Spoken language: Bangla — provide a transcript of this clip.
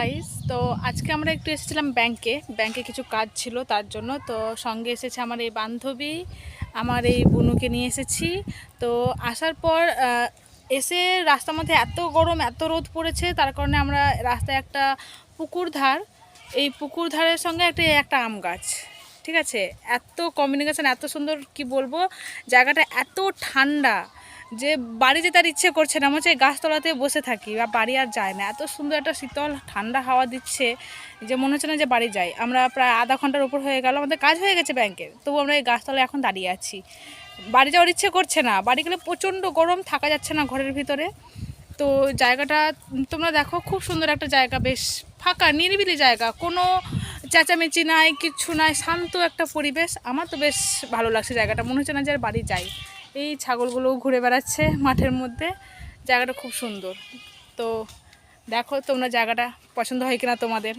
গাইস, তো আজকে আমরা একটু এসেছিলাম ব্যাংকে কিছু কাজ ছিল তার জন্য। তো সঙ্গে এসেছে আমার এই বান্ধবী, আমার এই বুনুকে নিয়ে এসেছি। তো আসার পর এসে রাস্তার মধ্যে এত গরম, এত রোদ পড়েছে, তার কারণে আমরা রাস্তায় একটা পুকুর ধার, এই পুকুর ধারের সঙ্গে একটা আম গাছ, ঠিক আছে। এত কমিউনিকেশান, এত সুন্দর, কি বলবো, জায়গাটা এত ঠান্ডা যে বাড়ি যেতে আর ইচ্ছে করছে না, মনে হচ্ছে গাছতলাতে বসে থাকি, বা বাড়ি আর যায় না। এত সুন্দর একটা শীতল ঠান্ডা হাওয়া দিচ্ছে যে মনে হচ্ছে না যে বাড়ি যাই। আমরা প্রায় আধা ঘন্টার উপর হয়ে গেল, আমাদের কাজ হয়ে গেছে ব্যাংকের, তবু আমরা এই গাছতলায় এখন দাঁড়িয়ে আছি। বাড়ি যাওয়ার ইচ্ছে করছে না, বাড়ি গেলে প্রচণ্ড গরম, থাকা যাচ্ছে না ঘরের ভিতরে। তো জায়গাটা তোমরা দেখো, খুব সুন্দর একটা জায়গা, বেশ ফাঁকা নিরিবিলি জায়গা, কোনো চেঁচামেচি নাই, কিচ্ছু নাই, শান্ত একটা পরিবেশ। আমার তো বেশ ভালো লাগছে জায়গাটা, মনে হচ্ছে না যে আর বাড়ি যাই। এই ছাগলগুলোও ঘুরে বেড়াচ্ছে মাঠের মধ্যে, জায়গাটা খুব সুন্দর। তো দেখো তোমরা জায়গাটা পছন্দ হয় কিনা তোমাদের।